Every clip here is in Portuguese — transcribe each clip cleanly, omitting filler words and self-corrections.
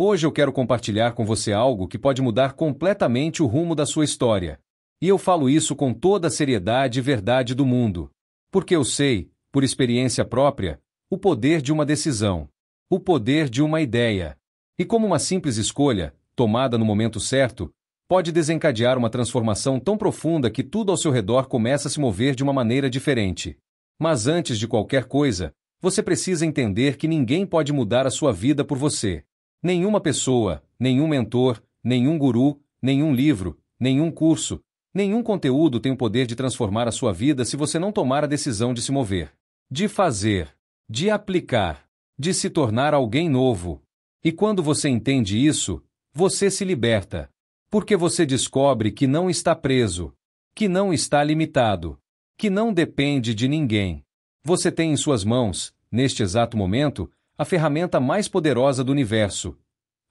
Hoje eu quero compartilhar com você algo que pode mudar completamente o rumo da sua história. E eu falo isso com toda a seriedade e verdade do mundo. Porque eu sei, por experiência própria, o poder de uma decisão. O poder de uma ideia. E como uma simples escolha, tomada no momento certo, pode desencadear uma transformação tão profunda que tudo ao seu redor começa a se mover de uma maneira diferente. Mas antes de qualquer coisa, você precisa entender que ninguém pode mudar a sua vida por você. Nenhuma pessoa, nenhum mentor, nenhum guru, nenhum livro, nenhum curso, nenhum conteúdo tem o poder de transformar a sua vida se você não tomar a decisão de se mover, de fazer, de aplicar, de se tornar alguém novo. E quando você entende isso, você se liberta. Porque você descobre que não está preso, que não está limitado, que não depende de ninguém. Você tem em suas mãos, neste exato momento, a ferramenta mais poderosa do universo,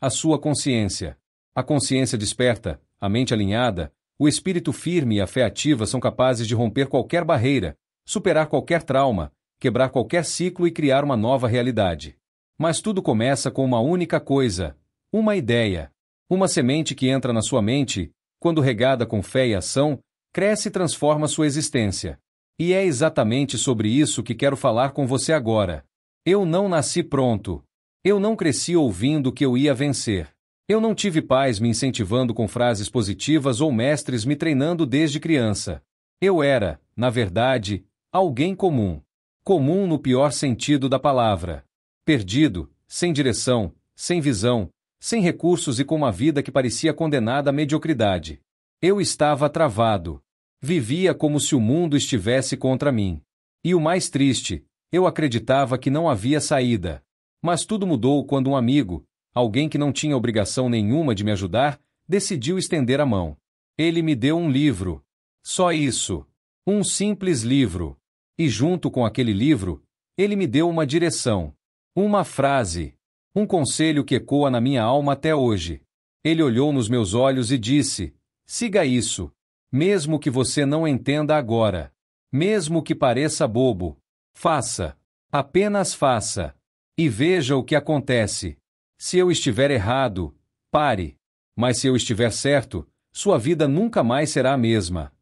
a sua consciência. A consciência desperta, a mente alinhada, o espírito firme e a fé ativa são capazes de romper qualquer barreira, superar qualquer trauma, quebrar qualquer ciclo e criar uma nova realidade. Mas tudo começa com uma única coisa, uma ideia. Uma semente que entra na sua mente, quando regada com fé e ação, cresce e transforma sua existência. E é exatamente sobre isso que quero falar com você agora. Eu não nasci pronto. Eu não cresci ouvindo que eu ia vencer. Eu não tive pais me incentivando com frases positivas ou mestres me treinando desde criança. Eu era, na verdade, alguém comum. Comum no pior sentido da palavra. Perdido, sem direção, sem visão, sem recursos e com uma vida que parecia condenada à mediocridade. Eu estava travado. Vivia como se o mundo estivesse contra mim. E o mais triste, eu acreditava que não havia saída. Mas tudo mudou quando um amigo, alguém que não tinha obrigação nenhuma de me ajudar, decidiu estender a mão. Ele me deu um livro. Só isso. Um simples livro. E junto com aquele livro, ele me deu uma direção. Uma frase. Um conselho que ecoa na minha alma até hoje. Ele olhou nos meus olhos e disse: siga isso. Mesmo que você não entenda agora. Mesmo que pareça bobo. Faça. Apenas faça. E veja o que acontece. Se eu estiver errado, pare. Mas se eu estiver certo, sua vida nunca mais será a mesma.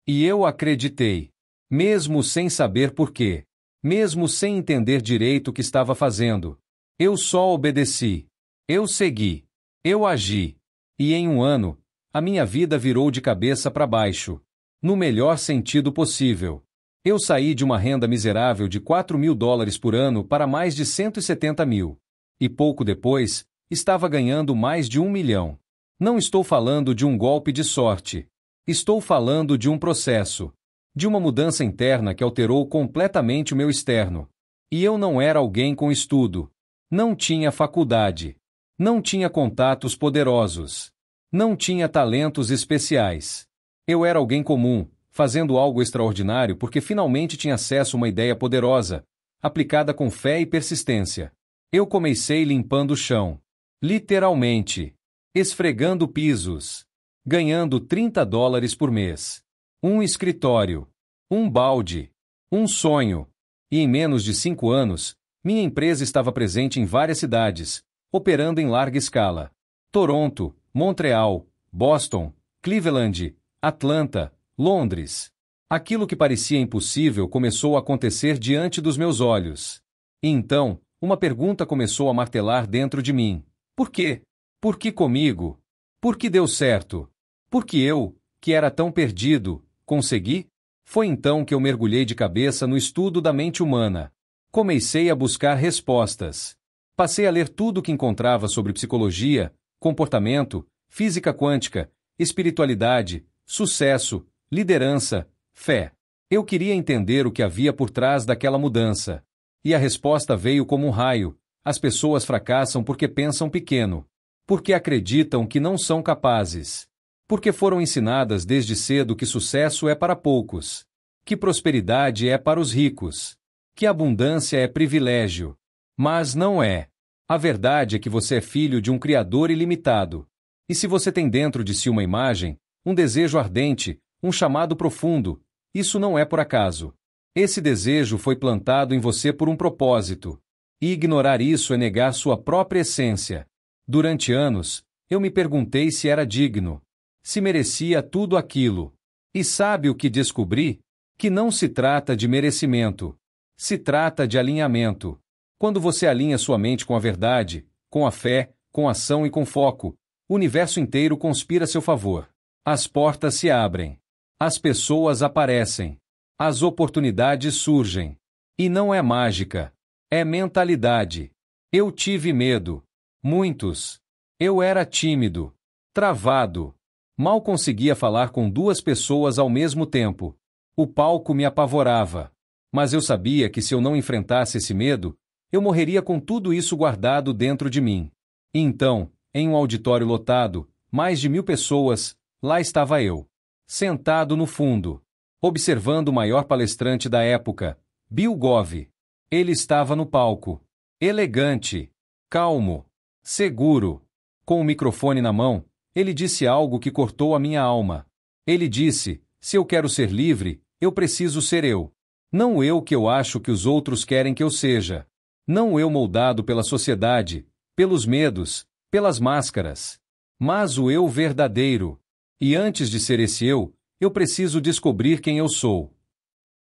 E eu acreditei. Mesmo sem saber por quê. Mesmo sem entender direito o que estava fazendo. Eu só obedeci. Eu segui. Eu agi. E em um ano, a minha vida virou de cabeça para baixo. No melhor sentido possível. Eu saí de uma renda miserável de $4.000 por ano para mais de 170 mil. E pouco depois, estava ganhando mais de 1 milhão. Não estou falando de um golpe de sorte. Estou falando de um processo. De uma mudança interna que alterou completamente o meu externo. E eu não era alguém com estudo. Não tinha faculdade. Não tinha contatos poderosos. Não tinha talentos especiais. Eu era alguém comum, fazendo algo extraordinário porque finalmente tinha acesso a uma ideia poderosa, aplicada com fé e persistência. Eu comecei limpando o chão. Literalmente. Esfregando pisos. Ganhando $30 por mês. Um escritório. Um balde. Um sonho. E em menos de 5 anos, minha empresa estava presente em várias cidades, operando em larga escala. Toronto, Montreal, Boston, Cleveland, Atlanta, Londres. Aquilo que parecia impossível começou a acontecer diante dos meus olhos. E então, uma pergunta começou a martelar dentro de mim. Por quê? Por que comigo? Por que deu certo? Por que eu, que era tão perdido, consegui? Foi então que eu mergulhei de cabeça no estudo da mente humana. Comecei a buscar respostas. Passei a ler tudo o que encontrava sobre psicologia, comportamento, física quântica, espiritualidade, sucesso, liderança, fé. Eu queria entender o que havia por trás daquela mudança. E a resposta veio como um raio. As pessoas fracassam porque pensam pequeno. Porque acreditam que não são capazes. Porque foram ensinadas desde cedo que sucesso é para poucos. Que prosperidade é para os ricos. Que abundância é privilégio. Mas não é. A verdade é que você é filho de um Criador ilimitado. E se você tem dentro de si uma imagem, um desejo ardente, um chamado profundo, isso não é por acaso. Esse desejo foi plantado em você por um propósito. E ignorar isso é negar sua própria essência. Durante anos, eu me perguntei se era digno, se merecia tudo aquilo. E sabe o que descobri? Que não se trata de merecimento. Se trata de alinhamento. Quando você alinha sua mente com a verdade, com a fé, com ação e com foco, o universo inteiro conspira a seu favor. As portas se abrem. As pessoas aparecem. As oportunidades surgem. E não é mágica. É mentalidade. Eu tive medo. Muitos. Eu era tímido. Travado. Mal conseguia falar com duas pessoas ao mesmo tempo. O palco me apavorava. Mas eu sabia que se eu não enfrentasse esse medo, eu morreria com tudo isso guardado dentro de mim. E então, em um auditório lotado, mais de 1000 pessoas, lá estava eu. Sentado no fundo. Observando o maior palestrante da época, Bill Gove. Ele estava no palco. Elegante. Calmo. Seguro. Com o microfone na mão, ele disse algo que cortou a minha alma. Ele disse, se eu quero ser livre, eu preciso ser eu. Não eu que eu acho que os outros querem que eu seja. Não eu moldado pela sociedade, pelos medos, pelas máscaras. Mas o eu verdadeiro. E antes de ser esse eu preciso descobrir quem eu sou.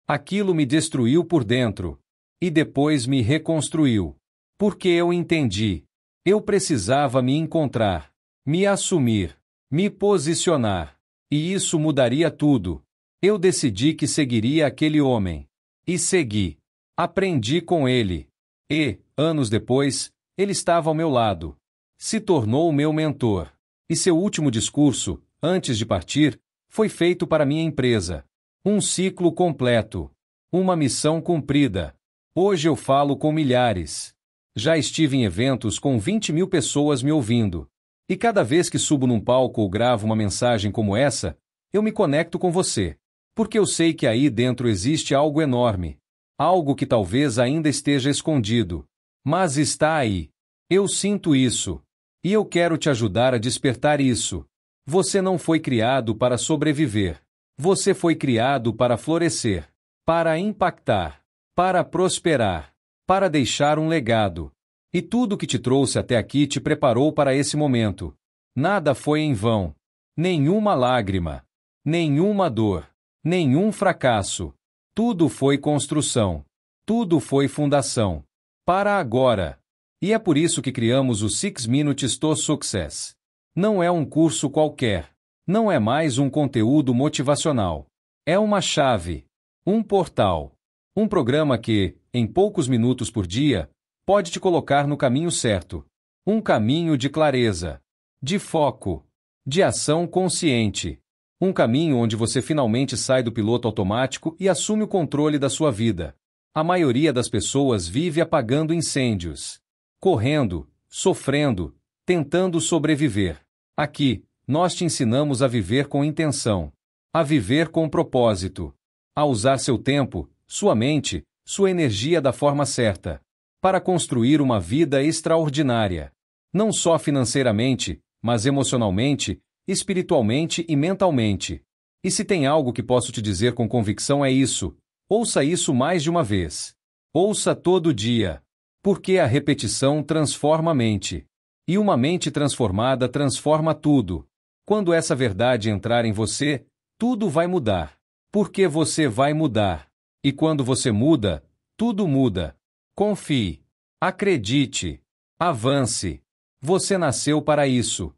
Aquilo me destruiu por dentro. E depois me reconstruiu. Porque eu entendi. Eu precisava me encontrar, me assumir, me posicionar. E isso mudaria tudo. Eu decidi que seguiria aquele homem. E segui. Aprendi com ele. E, anos depois, ele estava ao meu lado. Se tornou meu mentor. E seu último discurso, antes de partir, foi feito para minha empresa. Um ciclo completo. Uma missão cumprida. Hoje eu falo com milhares. Já estive em eventos com 20.000 pessoas me ouvindo. E cada vez que subo num palco ou gravo uma mensagem como essa, eu me conecto com você. Porque eu sei que aí dentro existe algo enorme. Algo que talvez ainda esteja escondido. Mas está aí. Eu sinto isso. E eu quero te ajudar a despertar isso. Você não foi criado para sobreviver. Você foi criado para florescer. Para impactar. Para prosperar. Para deixar um legado. E tudo que te trouxe até aqui te preparou para esse momento. Nada foi em vão. Nenhuma lágrima. Nenhuma dor. Nenhum fracasso. Tudo foi construção. Tudo foi fundação. Para agora. E é por isso que criamos o 6 Minutes to Success. Não é um curso qualquer. Não é mais um conteúdo motivacional. É uma chave. Um portal. Um programa que, em poucos minutos por dia, pode te colocar no caminho certo. Um caminho de clareza, de foco, de ação consciente. Um caminho onde você finalmente sai do piloto automático e assume o controle da sua vida. A maioria das pessoas vive apagando incêndios, correndo, sofrendo, tentando sobreviver. Aqui, nós te ensinamos a viver com intenção, a viver com propósito, a usar seu tempo, sua mente, sua energia da forma certa, para construir uma vida extraordinária. Não só financeiramente, mas emocionalmente, espiritualmente e mentalmente. E se tem algo que posso te dizer com convicção é isso. Ouça isso mais de uma vez. Ouça todo dia. Porque a repetição transforma a mente. E uma mente transformada transforma tudo. Quando essa verdade entrar em você, tudo vai mudar. Porque você vai mudar. E quando você muda, tudo muda. Confie. Acredite. Avance. Você nasceu para isso.